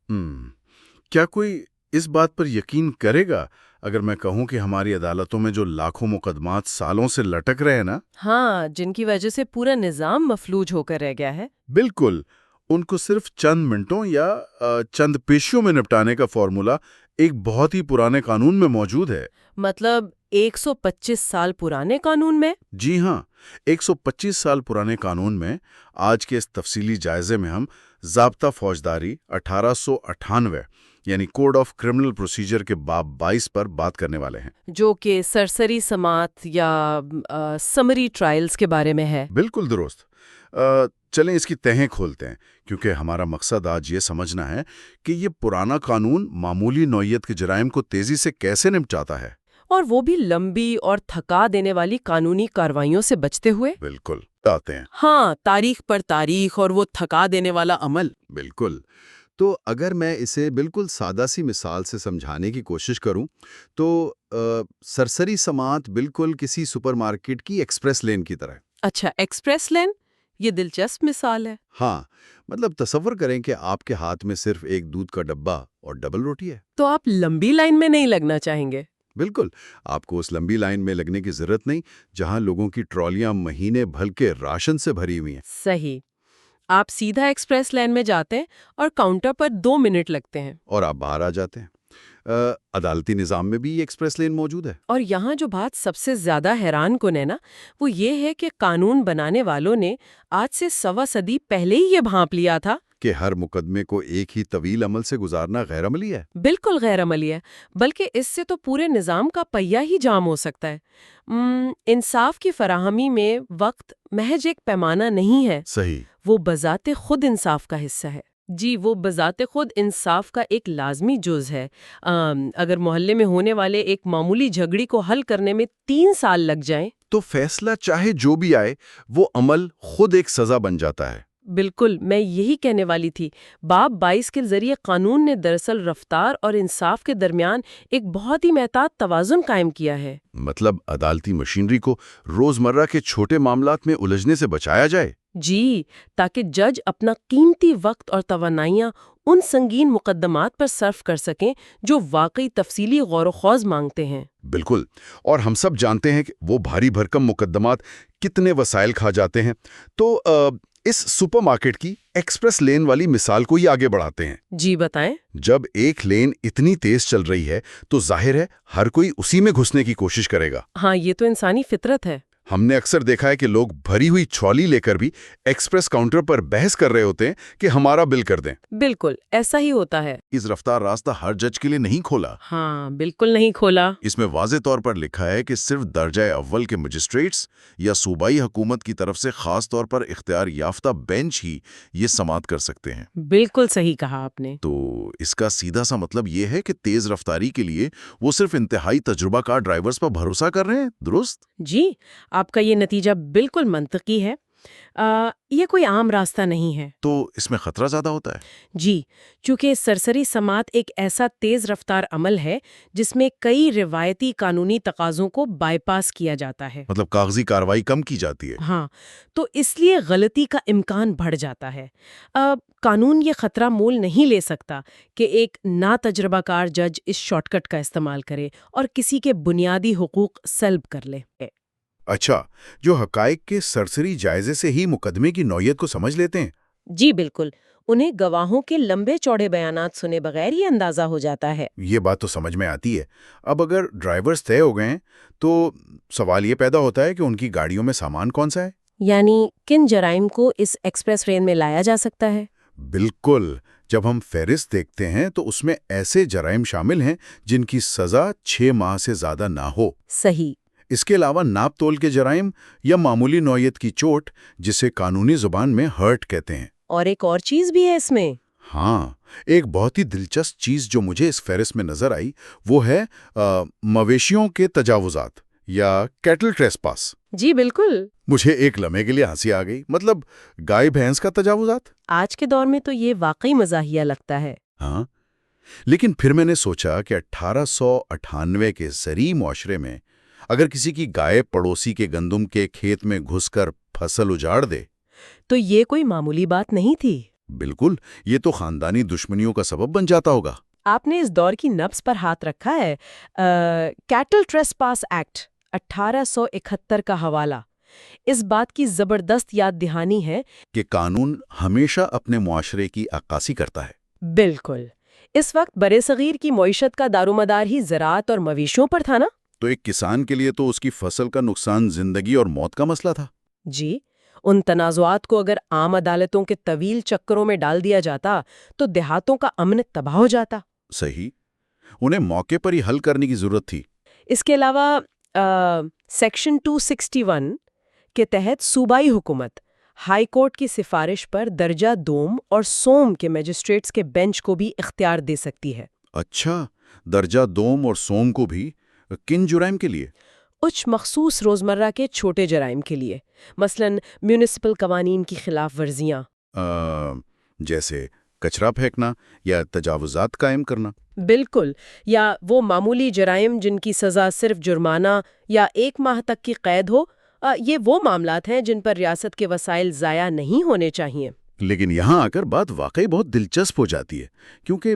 ہم، کیا کوئی اس بات پر یقین کرے گا اگر میں کہوں کہ ہماری عدالتوں میں جو لاکھوں مقدمات سالوں سے لٹک رہے ہیں نا؟ ہاں، جن کی وجہ سے پورا نظام مفلوج ہو کر رہ گیا ہے۔ بالکل، ان کو صرف چند منٹوں یا چند پیشیوں میں نپٹانے کا فارمولا ایک بہت ہی پرانے قانون میں موجود ہے۔ مطلب 125 سال پرانے قانون میں؟ جی ہاں، 125 سال پرانے قانون میں آج کے اس تفصیلی جائزے میں ہم ضابطہ فوجداری 1898 یعنی کوڈ آف کرمنل پروسیجر کے باب 22 پر بات کرنے والے ہیں۔ جو کہ سرسری سماعت یا سمری ٹرائلز کے بارے میں ہے۔ بالکل درست۔ چلیں اس کی تہیں کھولتے ہیں، کیونکہ ہمارا مقصد آج یہ سمجھنا ہے کہ یہ پرانا قانون معمولی نوعیت کے جرائم کو تیزی سے کیسے نپٹاتا ہے۔ اور وہ بھی لمبی اور تھکا دینے والی قانونی کارروائیوں سے بچتے ہوئے۔ بالکل آتے ہیں۔ ہاں، تاریخ پر تاریخ اور وہ تھکا دینے والا عمل۔ بالکل۔ تو اگر میں اسے بالکل سادہ سی مثال سے سمجھانے کی کوشش کروں تو سرسری سماعت بالکل کسی سپر مارکیٹ کی ایکسپریس لین کی طرح ہے۔ اچھا، ایکسپریس لین، یہ دلچسپ مثال ہے۔ ہاں، مطلب تصور کریں کہ آپ کے ہاتھ میں صرف ایک دودھ کا ڈبہ اور ڈبل روٹی ہے۔ تو آپ لمبی لائن میں نہیں لگنا چاہیں گے۔ بالکل، آپ کو اس لمبی لائن میں لگنے کی ضرورت نہیں جہاں لوگوں کی ٹرالیاں مہینے بھر کے راشن سے بھری ہوئی ہیں۔ صحیح، آپ سیدھا ایکسپریس لین میں جاتے ہیں اور کاؤنٹر پر 2 منٹ لگتے ہیں اور آپ باہر آ جاتے ہیں۔ عدالتی نظام میں بھی یہ ایکسپریس لین موجود ہے۔ اور یہاں جو بات سب سے زیادہ حیران کن ہے نا، وہ یہ ہے کہ قانون بنانے والوں نے آج سے 1.25 صدی پہلے ہی یہ بھانپ لیا تھا کہ ہر مقدمے کو ایک ہی طویل عمل سے گزارنا غیر عملی ہے۔ بالکل غیر عملی ہے، بلکہ اس سے تو پورے نظام کا پہیہ ہی جام ہو سکتا ہے۔ انصاف کی فراہمی میں وقت محض ایک پیمانہ نہیں ہے، صحیح۔ وہ بذات خود انصاف کا حصہ ہے۔ جی، وہ بذات خود انصاف کا ایک لازمی جز ہے۔ اگر محلے میں ہونے والے ایک معمولی جھگڑی کو حل کرنے میں 3 سال لگ جائیں تو فیصلہ چاہے جو بھی آئے وہ عمل خود ایک سزا بن جاتا ہے۔ بالکل، میں یہی کہنے والی تھی۔ باب 22 کے ذریعے قانون نے دراصل رفتار اور انصاف کے درمیان ایک بہت ہی محتاط توازن قائم کیا ہے۔ مطلب عدالتی مشینری کو روزمرہ کے چھوٹے معاملات میں الجھنے سے بچایا جائے۔ جی، تاکہ جج اپنا قیمتی وقت اور توانائیاں ان سنگین مقدمات پر صرف کر سکیں جو واقعی تفصیلی غور و خوض مانگتے ہیں۔ بالکل، اور ہم سب جانتے ہیں کہ وہ بھاری بھرکم مقدمات کتنے وسائل کھا جاتے ہیں۔ تو اس سپر مارکیٹ کی ایکسپریس لین والی مثال کو ہی آگے بڑھاتے ہیں۔ جی بتائیں۔ جب ایک لین اتنی تیز چل رہی ہے تو ظاہر ہے ہر کوئی اسی میں گھسنے کی کوشش کرے گا۔ ہاں، یہ تو انسانی فطرت ہے۔ ہم نے اکثر دیکھا ہے کہ لوگ بھری ہوئی چھولی لے کر بھی ایکسپریس کاؤنٹر پر بحث کر رہے ہوتے ہیں کہ ہمارا بل کر دیں۔ بالکل ایسا ہی ہوتا ہے۔ اس رفتار راستہ ہر جج کے لیے نہیں کھولا۔ ہاں، بالکل نہیں کھولا۔ اس میں واضح طور پر لکھا ہے کہ صرف درجہ اول کے مجسٹریٹس یا صوبائی حکومت کی طرف سے خاص طور پر اختیار یافتہ بینچ ہی یہ سماعت کر سکتے ہیں۔ بالکل صحیح کہا آپ نے۔ تو اس کا سیدھا سا مطلب یہ ہے کہ تیز رفتاری کے لیے وہ صرف انتہائی تجربہ کار ڈرائیورز پر بھروسہ کر رہے ہیں، درست؟ جی، آپ کا یہ نتیجہ بالکل منطقی ہے۔ یہ کوئی عام راستہ نہیں ہے۔ تو اس میں خطرہ زیادہ ہوتا ہے۔ جی، چونکہ سرسری سماعت ایک ایسا تیز رفتار عمل ہے جس میں کئی روایتی قانونی تقاضوں کو بائی پاس کیا جاتا ہے۔ مطلب کاغذی کارروائی کم کی جاتی ہے۔ ہاں، تو اس لیے غلطی کا امکان بڑھ جاتا ہے۔ قانون یہ خطرہ مول نہیں لے سکتا کہ ایک ناتجربہ کار جج اس شارٹ کٹ کا استعمال کرے اور کسی کے بنیادی حقوق سلب کر لے۔ اچھا، جو حقائق کے سرسری جائزے سے ہی مقدمے کی نوعیت کو سمجھ لیتے ہیں۔ جی بالکل، انہیں گواہوں کے لمبے چوڑے بیانات سنے بغیر ہی اندازہ ہو جاتا ہے۔ یہ بات تو سمجھ میں آتی ہے۔ اب اگر ڈرائیورز طے ہو گئے ہیں تو سوال یہ پیدا ہوتا ہے کہ ان کی گاڑیوں میں سامان کون سا ہے؟ یعنی کن جرائم کو اس ایکسپریس ٹرین میں لایا جا سکتا ہے؟ بالکل، جب ہم فہرست دیکھتے ہیں تو اس میں ایسے جرائم شامل ہیں جن کی سزا 6 ماہ سے زیادہ نہ ہو۔ صحیح۔ اس کے علاوہ ناپ تول کے جرائم یا معمولی نوعیت کی چوٹ جسے قانونی زبان میں ہرٹ کہتے ہیں۔ اور ایک اور چیز بھی ہے اس میں۔ ہاں، ایک بہت ہی دلچسپ چیز جو مجھے اس فہرست میں نظر آئی وہ ہے مویشیوں کے تجاوزات یا کیٹل ٹریسپاس۔ جی بالکل۔ مجھے ایک لمحے کے لیے ہنسی آ گئی، مطلب گائے بھینس کا تجاوزات۔ آج کے دور میں تو یہ واقعی مزاحیہ لگتا ہے۔ ہاں، لیکن پھر میں نے سوچا کہ 1898 کے زرعی معاشرے میں اگر کسی کی گائے پڑوسی کے گندم کے کھیت میں گھس کر فصل اجاڑ دے تو یہ کوئی معمولی بات نہیں تھی۔ بالکل، یہ تو خاندانی دشمنیوں کا سبب بن جاتا ہوگا۔ آپ نے اس دور کی نبض پر ہاتھ رکھا ہے۔ کیٹل ٹریسپاس ایکٹ 1871 کا حوالہ اس بات کی زبردست یاد دہانی ہے۔ کہ قانون ہمیشہ اپنے معاشرے کی عکاسی کرتا ہے۔ بالکل، اس وقت برصغیر کی معیشت کا دارومدار ہی زراعت اور مویشیوں پر تھا نا؟ تو ایک کسان کے لیے تو اس کی فصل کا نقصان زندگی اور موت کا مسئلہ تھا۔ جی، ان تنازعات کو اگر عام عدالتوں کے طویل چکروں میں ڈال دیا جاتا تو دیہاتوں کا امن تباہ ہو جاتا۔ صحیح، انہیں موقع پر ہی حل کرنے کی ضرورت تھی۔ اس کے علاوہ سیکشن 261 کے تحت صوبائی حکومت ہائی کورٹ کی سفارش پر درجہ دوم اور سوم کے میجسٹریٹس کے بینچ کو بھی اختیار دے سکتی ہے۔ اچھا، درجہ دوم اور سوم کو بھی کن جرائم کے لیے؟ کچھ مخصوص روزمرہ کے چھوٹے جرائم کے لیے، مثلا میونسپل قوانین کی خلاف ورزیاں، جیسے کچرا پھینکنا یا تجاوزات قائم کرنا۔ بالکل، یا وہ معمولی جرائم جن کی سزا صرف جرمانہ یا 1 ماہ تک کی قید ہو۔ یہ وہ معاملات ہیں جن پر ریاست کے وسائل ضائع نہیں ہونے چاہیے۔ لیکن یہاں آ کر بات واقعی بہت دلچسپ ہو جاتی ہے، کیونکہ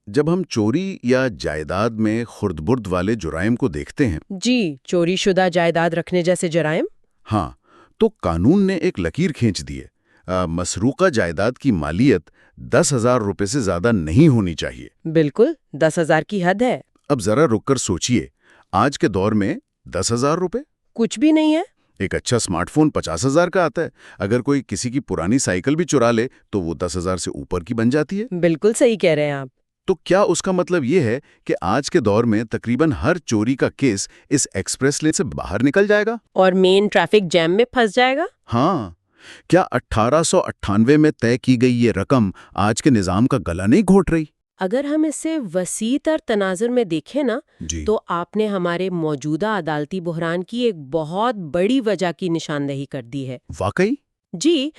جب ہم چوری یا جائیداد میں خرد برد والے جرائم کو دیکھتے ہیں، جی، چوری شدہ جائیداد رکھنے جیسے جرائم، ہاں، تو قانون نے ایک لکیر کھینچ دی ہے۔ مسروقہ جائیداد کی مالیت 10,000 روپے سے زیادہ نہیں ہونی چاہیے۔ بالکل، 10,000 کی حد ہے۔ اب ذرا رک کر سوچئے، آج کے دور میں 10,000 روپے کچھ بھی نہیں ہے۔ ایک اچھا سمارٹ فون 50,000 کا آتا ہے۔ اگر کوئی کسی کی پرانی سائیکل بھی چرا لے تو وہ 10,000 سے اوپر کی بن جاتی ہے۔ بالکل صحیح کہہ رہے ہیں آپ۔ تو کیا اس کا مطلب یہ ہے کہ آج کے دور میں تقریباً ہر چوری کا کیس اس ایکسپریس لین سے باہر نکل جائے گا اور مین ٹریفک جیم میں پھنس جائے گا؟ ہاں، کیا 1898 میں طے کی گئی یہ رقم آج کے نظام کا گلا نہیں گھونٹ رہی؟ اگر ہم اسے وسیع تر تناظر میں دیکھیں نا، جی، تو آپ نے ہمارے موجودہ عدالتی بحران کی ایک بہت بڑی وجہ کی نشاندہی کر دی ہے۔ واقعی؟ جی،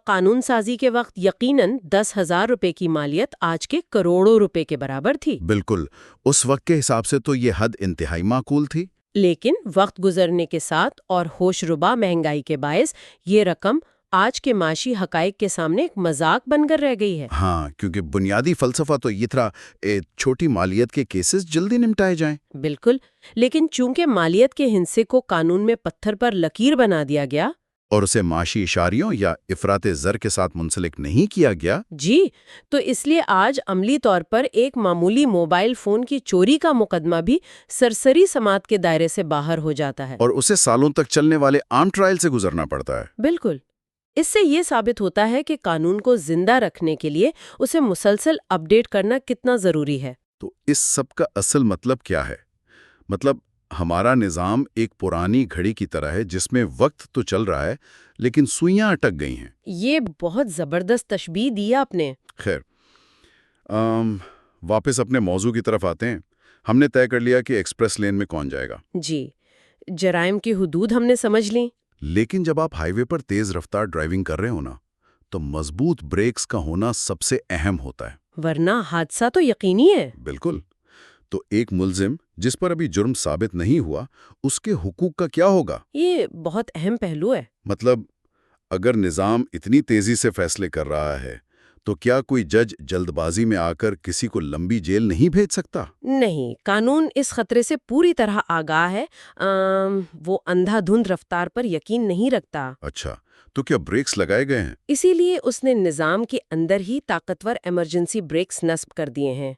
قانون سازی کے وقت یقیناً 10,000 روپے کی مالیت آج کے کروڑوں روپے کے برابر تھی۔ بالکل، اس وقت کے حساب سے تو یہ حد انتہائی معقول تھی۔ لیکن وقت گزرنے کے ساتھ اور ہوش ربا مہنگائی کے باعث یہ رقم آج کے معاشی حقائق کے سامنے ایک مذاق بن کر رہ گئی ہے۔ ہاں، کیونکہ بنیادی فلسفہ تو یہ تھا چھوٹی مالیت کے کیسز جلدی نمٹائے جائیں۔ بالکل، لیکن چونکہ مالیت کے ہندسے کو قانون میں پتھر پر لکیر بنا دیا گیا اور اسے معاشی اشاریوں یا افراط زر کے ساتھ منسلک نہیں کیا گیا، جی، تو اس لیے آج عملی طور پر ایک معمولی موبائل فون کی چوری کا مقدمہ بھی سرسری سماعت کے دائرے سے باہر ہو جاتا ہے۔ اور اسے سالوں تک چلنے والے عام ٹرائل سے گزرنا پڑتا ہے۔ بالکل، اس سے یہ ثابت ہوتا ہے کہ قانون کو زندہ رکھنے کے لیے اسے مسلسل اپ ڈیٹ کرنا کتنا ضروری ہے۔ تو اس سب کا اصل مطلب کیا ہے؟ مطلب ہمارا نظام ایک پرانی گھڑی کی طرح ہے جس میں وقت تو چل رہا ہے لیکن سوئیاں اٹک گئی ہیں۔ یہ بہت زبردست تشبیہ دی آپ نے۔ خیر، واپس اپنے موضوع کی طرف آتے ہیں۔ ہم نے طے کر لیا کہ ایکسپریس لین میں کون جائے گا۔ جی، جرائم کی حدود ہم نے سمجھ لیں، لیکن جب آپ ہائی وے پر تیز رفتار ڈرائیونگ کر رہے ہو نا، تو مضبوط بریکس کا ہونا سب سے اہم ہوتا ہے۔ ورنہ حادثہ تو یقینی ہے۔ بالکل، تو ایک ملزم جس پر ابھی جرم ثابت نہیں ہوا، اس کے حقوق کا کیا ہوگا؟ یہ بہت اہم پہلو ہے۔ مطلب اگر نظام اتنی تیزی سے فیصلے کر رہا ہے تو کیا کوئی جج جلد بازی میں آ کر کسی کو لمبی جیل نہیں بھیج سکتا؟ نہیں، قانون اس خطرے سے پوری طرح آگاہ ہے۔ وہ اندھا دھند رفتار پر یقین نہیں رکھتا۔ اچھا، تو کیا بریکس لگائے گئے ہیں؟ اسی لیے اس نے نظام کے اندر ہی طاقتور ایمرجنسی بریکس نصب کر دیے ہیں۔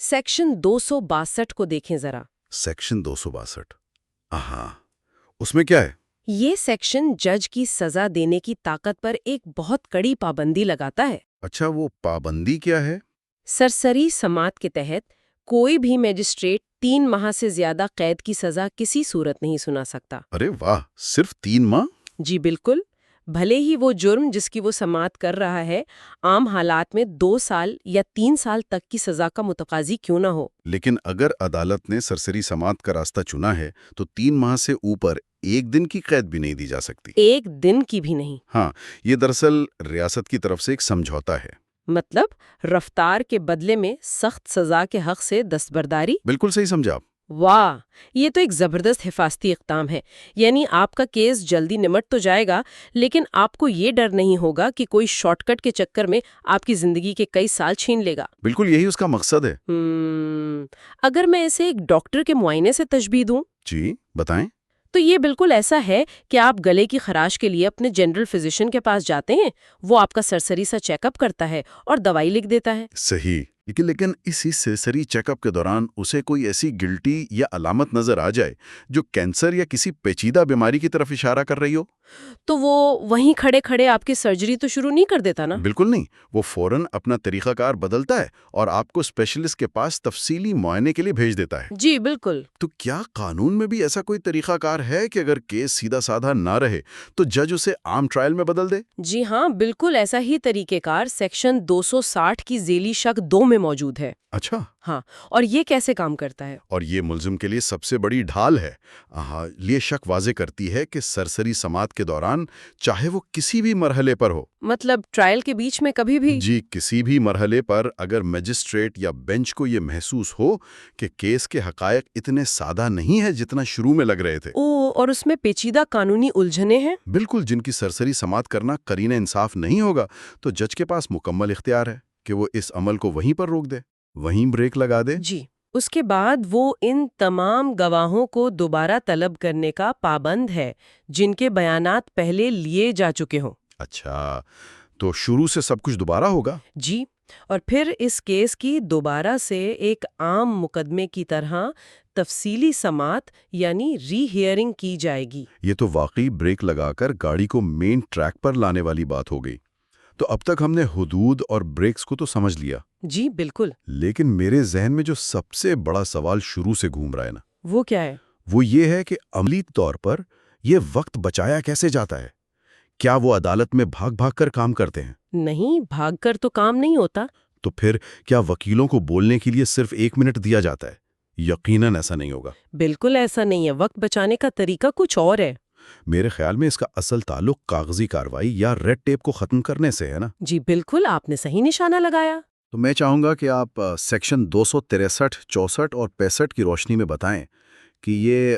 سیکشن 262 کو دیکھیں ذرا۔ سیکشن 262، ہاں، اس میں کیا ہے؟ یہ سیکشن جج کی سزا دینے کی طاقت پر ایک بہت کڑی پابندی لگاتا ہے۔ اچھا، وہ پابندی کیا ہے؟ سرسری سماعت کے تحت کوئی بھی میجسٹریٹ 3 ماہ سے زیادہ قید کی سزا کسی صورت نہیں سنا سکتا۔ ارے واہ، صرف 3 ماہ؟ جی بالکل، بھلے ہی وہ جرم جس کی وہ سماعت کر رہا ہے عام حالات میں 2 سال یا 3 سال تک کی سزا کا متقاضی کیوں نہ ہو۔ لیکن اگر عدالت نے سرسری سماعت کا راستہ چنا ہے تو 3 ماہ سے اوپر 1 دن کی قید بھی نہیں دی جا سکتی۔ 1 دن کی بھی نہیں۔ ہاں، یہ دراصل ریاست کی طرف سے ایک سمجھوتا ہے۔ مطلب رفتار کے بدلے میں سخت سزا کے حق سے دستبرداری۔ بالکل صحیح سمجھا آپ۔ واہ، یہ تو ایک زبردست حفاظتی اقدام ہے. یعنی آپ کا کیس جلدی نمٹ تو جائے گا، لیکن آپ کو یہ ڈر نہیں ہوگا کہ کوئی شارٹ کٹ کے چکر میں آپ کی زندگی کے کئی سال چھین لے گا. بالکل یہی اس کا مقصد ہے. اگر میں اسے ایک ڈاکٹر کے معائنے سے تشبیہ دوں جی بتائیں. تو یہ بالکل ایسا ہے کہ آپ گلے کی خراش کے لیے اپنے جنرل فزیشین کے پاس جاتے ہیں، وہ آپ کا سرسری سا چیک اپ کرتا ہے اور دوائی لکھ دیتا ہے. صحیح. لیکن اسی سرسری چیک اپ کے دوران اسے کوئی ایسی گلٹی یا علامت نظر آ جائے جو کینسر یا کسی پیچیدہ بیماری کی طرف اشارہ کر رہی ہو، تو وہ وہیں کھڑے کھڑے آپ کی سرجری تو شروع نہیں کر دیتا نا؟ بالکل نہیں. وہ فوراً اپنا طریقہ کار بدلتا ہے اور آپ کو اسپیشلسٹ کے پاس تفصیلی معائنے کے لیے بھیج دیتا ہے. جی بالکل. تو کیا قانون میں بھی ایسا کوئی طریقہ کار ہے کہ اگر کیس سیدھا سادھا نہ رہے تو جج اسے عام ٹرائل میں بدل دے؟ جی ہاں، بالکل ایسا ہی طریقہ کار سیکشن 260 کی ذیلی شق 2 میں موجود ہے. اچھا. ہاں، اور یہ کیسے کام کرتا ہے؟ اور یہ ملزم کے لیے سب سے بڑی ڈھال ہے. یہ شک واضح کرتی ہے کہ سرسری سماعت کے دوران چاہے وہ کسی بھی مرحلے پر ہو، مطلب ٹرائل کے بیچ میں کبھی بھی؟ جی کسی بھی مرحلے پر اگر مجسٹریٹ یا بینچ کو یہ محسوس ہو کہ کیس کے حقائق اتنے سادہ نہیں ہے جتنا شروع میں لگ رہے تھے، اور اس میں پیچیدہ قانونی الجھنیں ہیں، بالکل جن کی سرسری سماعت کرنا قرین انصاف نہیں ہوگا، تو جج کے پاس مکمل اختیار ہے کہ وہ اس عمل کو وہیں پر روک دے، وہیں بریک لگا دے. جی اس کے بعد وہ ان تمام گواہوں کو دوبارہ طلب کرنے کا پابند ہے جن کے بیانات پہلے لیے جا چکے ہوں. اچھا، تو شروع سے سب کچھ دوبارہ ہوگا؟ جی، اور پھر اس کیس کی دوبارہ سے ایک عام مقدمے کی طرح تفصیلی سماعت یعنی ری ہیئرنگ کی جائے گی. یہ تو واقعی بریک لگا کر گاڑی کو مین ٹریک پر لانے والی بات ہو گئی. تو اب تک ہم نے حدود اور بریکس کو تو سمجھ لیا، جی بالکل. لیکن میرے ذہن میں جو سب سے بڑا سوال شروع سے گھوم رہا ہے نا، وہ کیا ہے؟ وہ یہ ہے کہ عملی طور پر یہ وقت بچایا کیسے جاتا ہے؟ کیا وہ عدالت میں بھاگ بھاگ کر کام کرتے ہیں؟ نہیں، بھاگ کر تو کام نہیں ہوتا. تو پھر کیا وکیلوں کو بولنے کے لیے صرف 1 منٹ دیا جاتا ہے؟ یقیناً ایسا نہیں ہوگا. بالکل ایسا نہیں ہے. وقت بچانے کا طریقہ کچھ اور ہے. میرے خیال میں اس کا اصل تعلق کاغذی کارروائی یا ریڈ ٹیپ کو ختم کرنے سے ہے نا؟ جی بالکل، آپ نے صحیح نشانہ لگایا. تو میں چاہوں گا کہ آپ سیکشن 263, 64 اور 65 کی روشنی میں بتائیں کہ یہ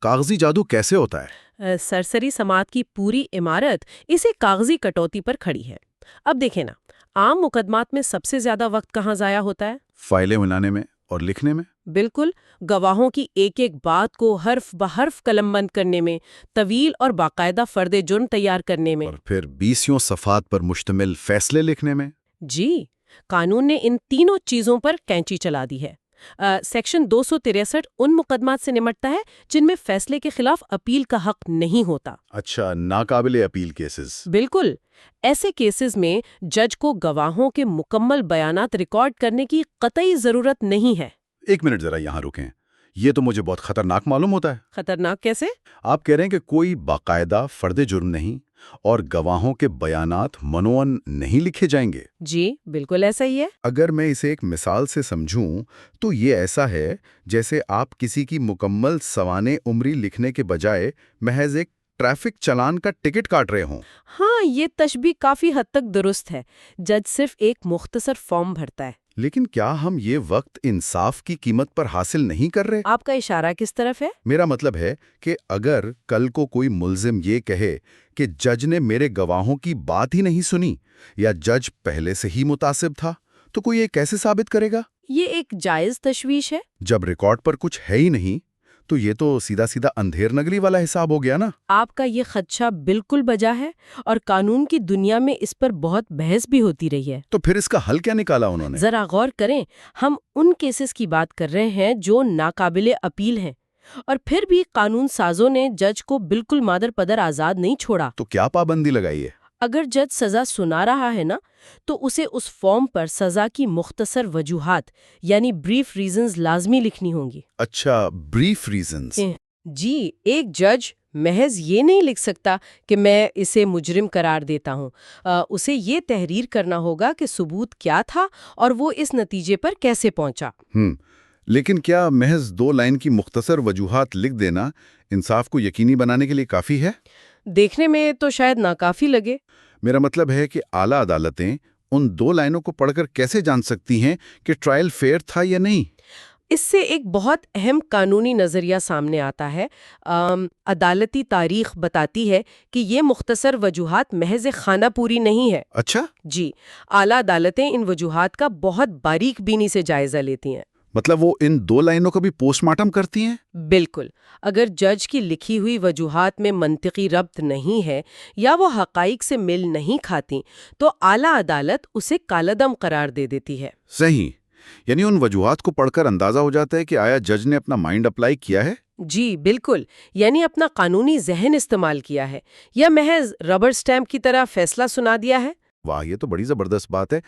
کاغذی جادو کیسے ہوتا ہے؟ سرسری سماعت کی پوری عمارت اسے کاغذی کٹوتی پر کھڑی ہے. اب دیکھیں نا، عام مقدمات میں سب سے زیادہ وقت کہاں ضائع ہوتا ہے؟ فائلیں ملانے میں اور لکھنے میں. بالکل، گواہوں کی ایک ایک بات کو حرف بحرف قلم بند کرنے میں، طویل اور باقاعدہ فرد جرم تیار کرنے میں، اور پھر 20 صفحات پر مشتمل فیصلے لکھنے میں. جی قانون نے ان تینوں چیزوں پر کینچی چلا دی ہے. سیکشن 263 ان مقدمات سے نمٹتا ہے جن میں فیصلے کے خلاف اپیل کا حق نہیں ہوتا. اچھا، ناقابل اپیل کیسز. بالکل، ایسے کیسز میں جج کو گواہوں کے مکمل بیانات ریکارڈ کرنے کی قطعی ضرورت نہیں ہے. 1 منٹ ذرا یہاں رکیں، یہ تو مجھے بہت خطرناک معلوم ہوتا ہے. خطرناک کیسے؟ آپ کہہ رہے ہیں کہ کوئی باقاعدہ فرد جرم نہیں اور گواہوں کے بیانات منوعن نہیں لکھے جائیں گے؟ جی بالکل ایسا ہی ہے. اگر میں اسے ایک مثال سے سمجھوں تو یہ ایسا ہے جیسے آپ کسی کی مکمل سوانح عمری لکھنے کے بجائے محض ایک ٹریفک چلان کا ٹکٹ کاٹ رہے ہوں. ہاں، یہ تشبیہ کافی حد تک درست ہے. جج صرف ایک مختصر فارم بھرتا ہے. لیکن کیا ہم یہ وقت انصاف کی قیمت پر حاصل نہیں کر رہے؟ آپ کا اشارہ کس طرف ہے؟ میرا مطلب ہے کہ اگر کل کو کوئی ملزم یہ کہے کہ جج نے میرے گواہوں کی بات ہی نہیں سنی یا جج پہلے سے ہی متعصب تھا، تو کوئی یہ کیسے ثابت کرے گا؟ یہ ایک جائز تشویش ہے. جب ریکارڈ پر کچھ ہے ہی نہیں تو یہ تو سیدھا سیدھا اندھیر نگری والا حساب ہو گیا نا. آپ کا یہ خدشہ بالکل بجا ہے اور قانون کی دنیا میں اس پر بہت بحث بھی ہوتی رہی ہے. تو پھر اس کا حل کیا نکالا انہوں نے؟ ذرا غور کریں، ہم ان کیسز کی بات کر رہے ہیں جو ناقابل اپیل ہیں، اور پھر بھی قانون سازوں نے جج کو بالکل مادر پدر آزاد نہیں چھوڑا. تو کیا پابندی لگائی ہے؟ اگر جج سزا سنا رہا ہے نا، تو اسے اس فارم پر سزا کی مختصر وجوہات یعنی بریف ریزنز لازمی لکھنی ہوں گی. اچھا، بریف ریزنز. جی، ایک جج محض یہ نہیں لکھ سکتا کہ میں اسے مجرم قرار دیتا ہوں. اسے یہ تحریر کرنا ہوگا کہ ثبوت کیا تھا اور وہ اس نتیجے پر کیسے پہنچا. لیکن کیا محض 2 لائن کی مختصر وجوہات لکھ دینا انصاف کو یقینی بنانے کے لیے کافی ہے؟ دیکھنے میں تو شاید ناکافی لگے. میرا مطلب ہے کہ اعلیٰ عدالتیں ان 2 لائنوں کو پڑھ کر کیسے جان سکتی ہیں کہ ٹرائل فیئر تھا یا نہیں؟ اس سے ایک بہت اہم قانونی نظریہ سامنے آتا ہے۔ عدالتی تاریخ بتاتی ہے کہ یہ مختصر وجوہات محض خانہ پوری نہیں ہے۔ اچھا، جی، اعلیٰ عدالتیں ان وجوہات کا بہت باریک بینی سے جائزہ لیتی ہیں۔ مطلب وہ ان 2 لائنوں کا بھی پوسٹ مارٹم کرتی ہیں؟ بالکل، اگر جج کی لکھی ہوئی وجوہات میں منطقی ربط نہیں ہے یا وہ حقائق سے میل نہیں کھاتی تو اعلیٰ عدالت اسے کالعدم قرار دے دیتی ہے۔ صحیح، یعنی ان وجوہات کو پڑھ کر اندازہ ہو جاتا ہے کہ آیا جج نے اپنا مائنڈ اپلائی کیا ہے؟ جی بالکل، یعنی اپنا قانونی ذہن استعمال کیا ہے یا محض ربر سٹیمپ کی طرح فیصلہ سنا دیا ہے۔ واہ، یہ تو بڑی زبردست بات ہے۔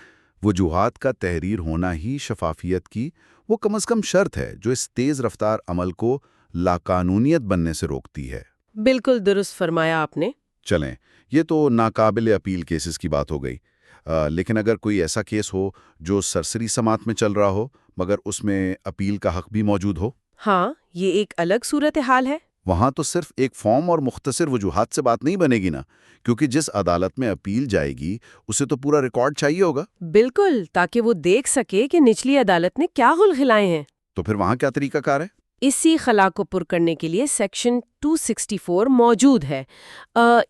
وجوہات کا تحریر ہونا ہی شفافیت کی وہ کم از کم شرط ہے جو اس تیز رفتار عمل کو لاقانونیت بننے سے روکتی ہے۔ بالکل درست فرمایا آپ نے۔ چلیں، یہ تو ناقابل اپیل کیسز کی بات ہو گئی، لیکن اگر کوئی ایسا کیس ہو جو سرسری سماعت میں چل رہا ہو مگر اس میں اپیل کا حق بھی موجود ہو؟ ہاں، یہ ایک الگ صورتحال ہے۔ وہاں تو صرف ایک فارم اور مختصر وجوہات سے بات نہیں بنے گی نا، کیونکہ جس عدالت میں اپیل جائے گی اسے تو پورا ریکارڈ چاہیے ہوگا۔ بالکل، تاکہ وہ دیکھ سکے کہ نچلی عدالت نے کیا غلغلائے ہیں۔ تو پھر وہاں کیا طریقہ کار ہے؟ اسی خلا کو پر کرنے کے لیے سیکشن 264 موجود ہے۔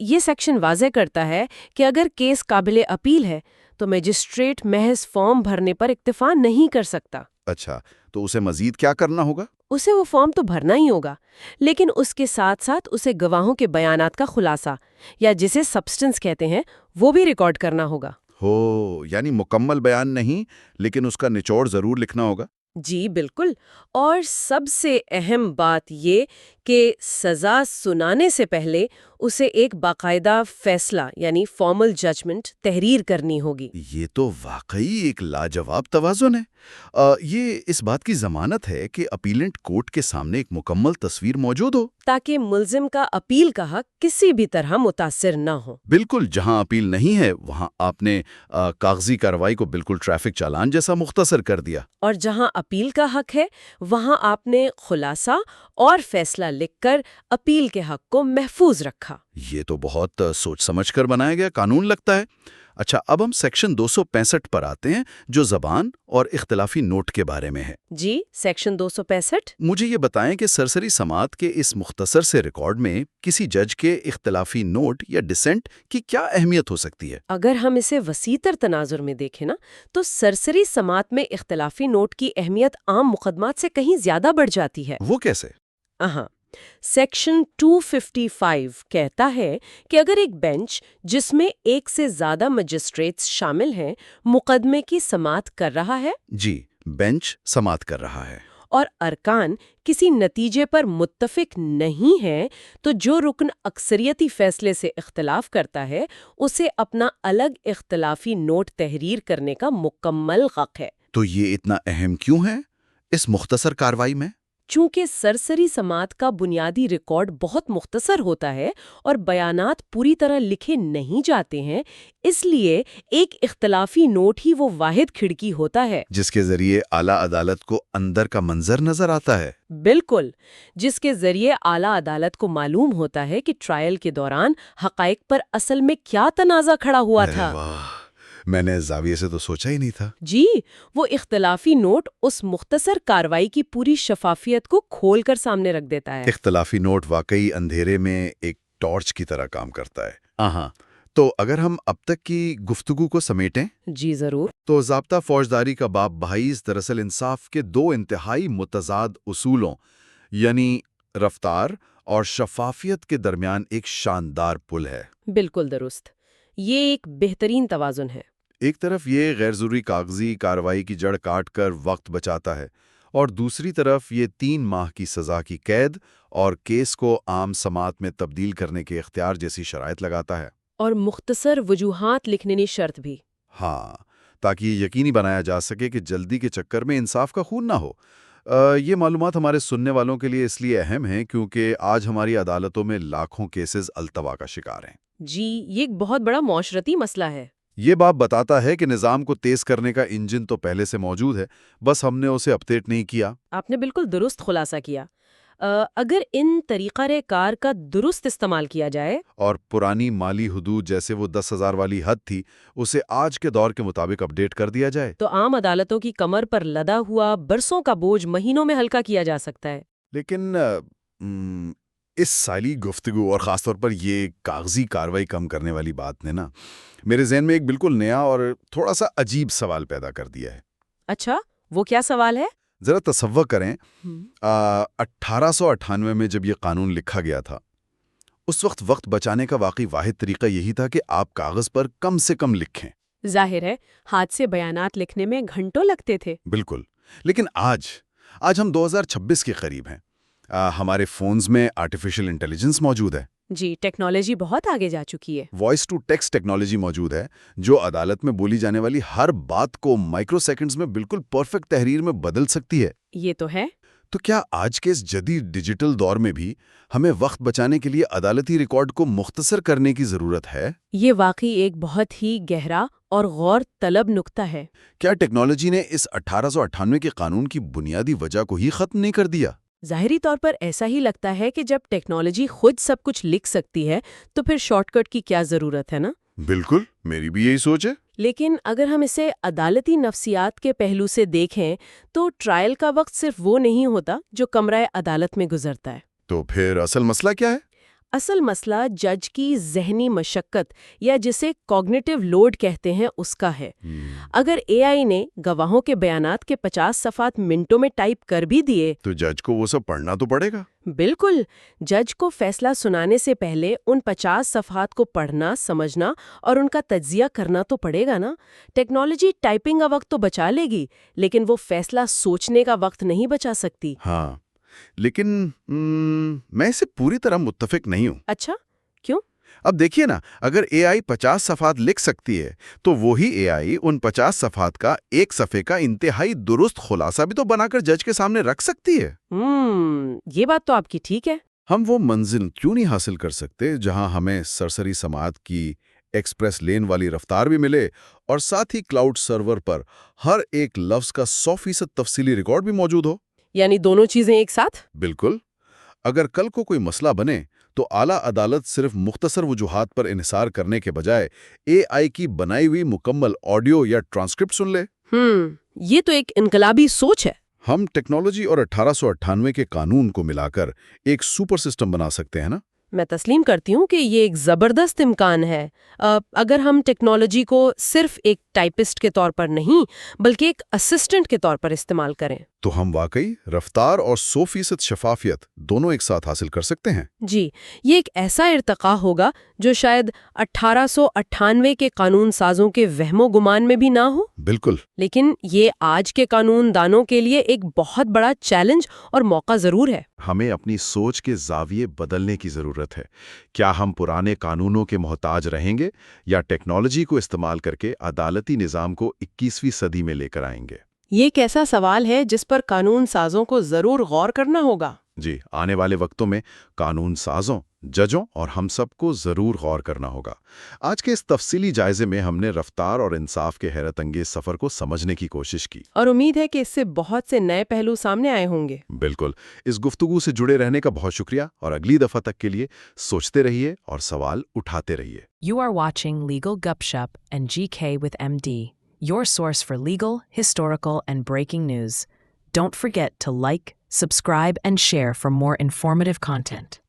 یہ سیکشن واضح کرتا ہے کہ اگر کیس قابل اپیل ہے تو مجسٹریٹ محض فارم بھرنے پر اکتفا نہیں کر سکتا۔ اچھا، تو اسے مزید کیا کرنا ہوگا؟ اسے وہ فارم تو بھرنا ہی ہوگا، لیکن اس کے ساتھ ساتھ اسے گواہوں کے بیانات کا خلاصہ یا جسے سبسٹنس کہتے ہیں وہ بھی ریکارڈ کرنا ہوگا۔ ہو، یعنی مکمل بیان نہیں لیکن اس کا نچوڑ ضرور لکھنا ہوگا۔ جی بالکل، اور سب سے اہم بات یہ کہ سزا سنانے سے پہلے اسے ایک باقاعدہ فیصلہ یعنی فارمل ججمنٹ تحریر کرنی ہوگی۔ یہ تو واقعی ایک لاجواب توازن ہے۔ یہ اس بات کی ضمانت ہے کہ اپیلنٹ کورٹ کے سامنے ایک مکمل تصویر موجود ہو، تاکہ ملزم کا اپیل کا حق کسی بھی طرح متاثر نہ ہو۔ بالکل۔ جہاں اپیل نہیں ہے وہاں آپ نے کاغذی کارروائی کو بالکل ٹریفک چالان جیسا مختصر کر دیا، اور جہاں اپیل کا حق ہے وہاں آپ نے خلاصہ اور فیصلہ لکھ کر اپیل کے حق کو محفوظ رکھا۔ یہ تو بہت سوچ سمجھ کر بنایا گیا قانون لگتا ہے۔ اچھا، اب ہم سیکشن 265 پر آتے ہیں جو زبان اور اختلافی نوٹ کے بارے میں ہے۔ جی، سیکشن 265۔ مجھے یہ بتائیں کہ سرسری سماعت کے اس مختصر سے ریکارڈ میں کسی جج کے اختلافی نوٹ یا ڈسینٹ کی کیا اہمیت ہو سکتی ہے؟ اگر ہم اسے وسیع تر تناظر میں دیکھیں نا تو سرسری سماعت میں اختلافی نوٹ کی اہمیت عام مقدمات سے کہیں زیادہ بڑھ جاتی ہے۔ وہ کیسے؟ ہاں، سیکشن 255 کہتا ہے کہ اگر ایک بینچ جس میں ایک سے زیادہ مجسٹریٹس شامل ہیں مقدمے کی سماعت کر رہا ہے، جی، بینچ سماعت کر رہا ہے، اور ارکان کسی نتیجے پر متفق نہیں ہیں تو جو رکن اکثریتی فیصلے سے اختلاف کرتا ہے اسے اپنا الگ اختلافی نوٹ تحریر کرنے کا مکمل حق ہے۔ تو یہ اتنا اہم کیوں ہے اس مختصر کارروائی میں؟ چونکہ سرسری سماعت کا بنیادی ریکارڈ بہت مختصر ہوتا ہے اور بیانات پوری طرح لکھے نہیں جاتے ہیں، اس لیے ایک اختلافی نوٹ ہی وہ واحد کھڑکی ہوتا ہے جس کے ذریعے اعلیٰ عدالت کو اندر کا منظر نظر آتا ہے۔ بالکل، جس کے ذریعے اعلیٰ عدالت کو معلوم ہوتا ہے کہ ٹرائل کے دوران حقائق پر اصل میں کیا تنازع کھڑا ہوا تھا۔ ارے واہ، میں نے زاویے سے تو سوچا ہی نہیں تھا۔ جی، وہ اختلافی نوٹ اس مختصر کارروائی کی پوری شفافیت کو کھول کر سامنے رکھ دیتا ہے۔ اختلافی نوٹ واقعی اندھیرے میں ایک ٹارچ کی طرح کام کرتا ہے۔ ہاں، تو اگر ہم اب تک کی گفتگو کو سمیٹیں جی ضرور۔ تو ضابطہ فوجداری کا باب 22 دراصل انصاف کے 2 انتہائی متضاد اصولوں یعنی رفتار اور شفافیت کے درمیان ایک شاندار پل ہے۔ بالکل درست، یہ ایک بہترین توازن ہے۔ ایک طرف یہ غیر ضروری کاغذی کارروائی کی جڑ کاٹ کر وقت بچاتا ہے اور دوسری طرف یہ 3 ماہ کی سزا کی قید اور کیس کو عام سماعت میں تبدیل کرنے کے اختیار جیسی شرائط لگاتا ہے۔ اور مختصر وجوہات لکھنے کی شرط بھی۔ ہاں، تاکہ یہ یقینی بنایا جا سکے کہ جلدی کے چکر میں انصاف کا خون نہ ہو۔ یہ معلومات ہمارے سننے والوں کے لیے اس لیے اہم ہیں کیونکہ آج ہماری عدالتوں میں لاکھوں کیسز التوا کا شکار ہیں۔ جی، یہ ایک بہت بڑا معاشرتی مسئلہ ہے۔ یہ بات بتاتا ہے کہ نظام کو تیز کرنے کا انجن تو پہلے سے موجود ہے، بس ہم نے اسے اپڈیٹ نہیں کیا۔ آپ نے بالکل درست خلاصہ کیا۔ اگر ان طریقہ کار کا درست استعمال کیا جائے اور پرانی مالی حدود جیسے وہ 10,000 والی حد تھی اسے آج کے دور کے مطابق اپڈیٹ کر دیا جائے تو عام عدالتوں کی کمر پر لدا ہوا برسوں کا بوجھ مہینوں میں ہلکا کیا جا سکتا ہے۔ لیکن اس سالی گفتگو اور خاص طور پر یہ کاغذی کاروائی کم کرنے والی بات نے نا میرے ذہن میں ایک بالکل نیا اور تھوڑا سا عجیب سوال پیدا کر دیا ہے۔ اچھا، وہ کیا سوال ہے؟ ذرا تصور کریں 1898 میں جب یہ قانون لکھا گیا تھا اس وقت بچانے کا واقعی واحد طریقہ یہی تھا کہ آپ کاغذ پر کم سے کم لکھیں۔ ظاہر ہے ہاتھ سے بیانات لکھنے میں گھنٹوں لگتے تھے۔ بالکل، لیکن آج ہم 2026 کے قریب ہیں۔ ہمارے فونز میں آرٹیفیشل انٹیلیجنس موجود ہے، جی، ٹیکنالوجی بہت آگے جا چکی ہے۔ وائس ٹو ٹیکسٹ ٹیکنالوجی موجود ہے جو عدالت میں بولی جانے والی ہر بات کو مائکرو سیکنڈز میں بالکل پرفیکٹ تحریر میں بدل سکتی ہے۔ یہ تو ہے۔ تو کیا آج کے اس جدید ڈیجیٹل دور میں بھی ہمیں وقت بچانے کے لیے عدالتی ریکارڈ کو مختصر کرنے کی ضرورت ہے؟ یہ واقعی ایک بہت ہی گہرا اور غور طلب نکتہ ہے۔ کیا ٹیکنالوجی نے اس 1898 کے قانون کی بنیادی وجہ کو ہی ختم نہیں کر دیا؟ ظاہری طور پر ایسا ہی لگتا ہے کہ جب ٹیکنالوجی خود سب کچھ لکھ سکتی ہے تو پھر شارٹ کٹ کی کیا ضرورت ہے نا؟ بالکل، میری بھی یہی سوچ ہے۔ لیکن اگر ہم اسے عدالتی نفسیات کے پہلو سے دیکھیں تو ٹرائل کا وقت صرف وہ نہیں ہوتا جو کمرہ عدالت میں گزرتا ہے۔ تو پھر اصل مسئلہ کیا ہے؟ اصل مسئلہ جج کی ذہنی مشقت یا جسے کوگنیٹو لوڈ کہتے ہیں اس کا ہے۔ اگر اے آئی نے گواہوں کے بیانات کے 50 صفحات منٹوں میں ٹائپ کر بھی دیے تو جج کو وہ سب پڑھنا تو پڑے گا۔ بالکل، جج کو فیصلہ سنانے سے پہلے ان 50 صفحات کو پڑھنا، سمجھنا اور ان کا تجزیہ کرنا تو پڑے گا نا۔ ٹیکنالوجی ٹائپنگ کا وقت تو بچا لے گی لیکن وہ فیصلہ سوچنے کا وقت نہیں بچا سکتی۔ ہاں، لیکن میں اسے پوری طرح متفق نہیں ہوں۔ اچھا، کیوں؟ اب دیکھیے نا، اگر اے آئی 50 صفحات لکھ سکتی ہے تو وہی اے آئی ان 50 صفحات کا ایک صفحے کا انتہائی درست خلاصہ بھی تو بنا کر جج کے سامنے رکھ سکتی ہے۔ یہ بات تو آپ کی ٹھیک ہے۔ ہم وہ منزل کیوں نہیں حاصل کر سکتے جہاں ہمیں سرسری سماعت کی ایکسپریس لین والی رفتار بھی ملے اور ساتھ ہی کلاؤڈ سرور پر ہر ایک لفظ کا 100% تفصیلی ریکارڈ بھی موجود ہو؟ یعنی دونوں چیزیں ایک ساتھ؟ بالکل۔ اگر کل کو کوئی مسئلہ بنے تو اعلیٰ عدالت صرف مختصر وجوہات پر انحصار کرنے کے بجائے اے آئی کی بنائی ہوئی مکمل آڈیو یا ٹرانسکرپٹ سن لے۔ یہ تو ایک انقلابی سوچ ہے۔ ہم ٹیکنالوجی اور 1898 کے قانون کو ملا کر ایک سپر سسٹم بنا سکتے ہیں نا؟ میں تسلیم کرتی ہوں کہ یہ ایک زبردست امکان ہے اگر ہم ٹیکنالوجی کو صرف ایک ٹائپسٹ کے طور پر نہیں بلکہ ایک اسسٹنٹ کے طور پر استعمال کریں تو ہم واقعی رفتار اور 100% شفافیت دونوں ایک ساتھ حاصل کر سکتے ہیں۔ جی، یہ ایک ایسا ارتقا ہوگا جو شاید 1898 کے قانون سازوں کے وہم و گمان میں بھی نہ ہو۔ بالکل۔ لیکن یہ آج کے قانون دانوں کے لیے ایک بہت بڑا چیلنج اور موقع ضرور ہے۔ ہمیں اپنی سوچ کے زاویے بدلنے کی ضرورت ہے۔ کیا ہم پرانے قانونوں کے محتاج رہیں گے یا ٹیکنالوجی کو استعمال کر کے عدالتی نظام کو 21ویں صدی میں لے کر آئیں گے؟ یہ ایک ایسا سوال ہے جس پر قانون سازوں کو ضرور غور کرنا ہوگا۔ جی، آنے والے وقتوں میں قانون سازوں، ججوں اور ہم سب کو ضرور غور کرنا ہوگا۔ آج کے اس تفصیلی جائزے میں ہم نے رفتار اور انصاف کے حیرت انگیز سفر کو سمجھنے کی کوشش کی، اور امید ہے کہ اس سے بہت سے نئے پہلو سامنے آئے ہوں گے۔ بالکل۔ اس گفتگو سے جڑے رہنے کا بہت شکریہ اور اگلی دفعہ تک کے لیے سوچتے رہیے اور سوال اٹھاتے رہیے۔ You are watching Legal Gupshup and GK with MD, your source for legal, historical, and breaking news. Don't forget to like, subscribe, and share for more informative content.